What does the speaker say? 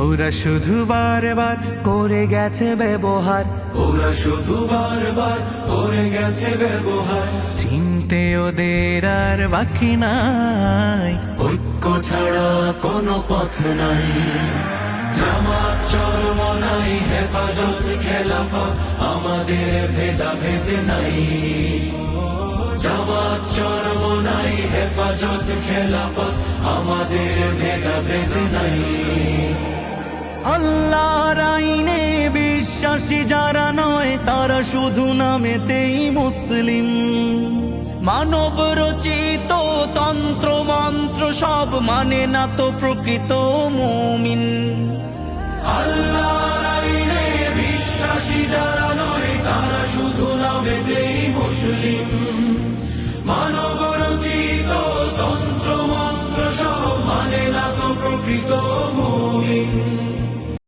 ওরা শুধু বারবার করে গেছে ব্যবহার, ওরা শুধু বারবার করে গেছে ব্যবহার। চিনতে ওদের আর বাকি নাই, ঐক্য ছাড়া কোনো পথ নাই। জামাত চরমনাই হেফাজত খেলাফত, আমাদের ভেদাভেদ নাই। জামাত চরমনাই হেফাজত খেলাফত, আমাদের ভেদাভেদ নাই। আল্লাহর আইনে বিশ্বাসী যারা নয়, তারা শুধু নামেতেই মুসলিম। মানব রচিত তন্ত্র মন্ত্র সব মানে না তো প্রকৃত মুমিন।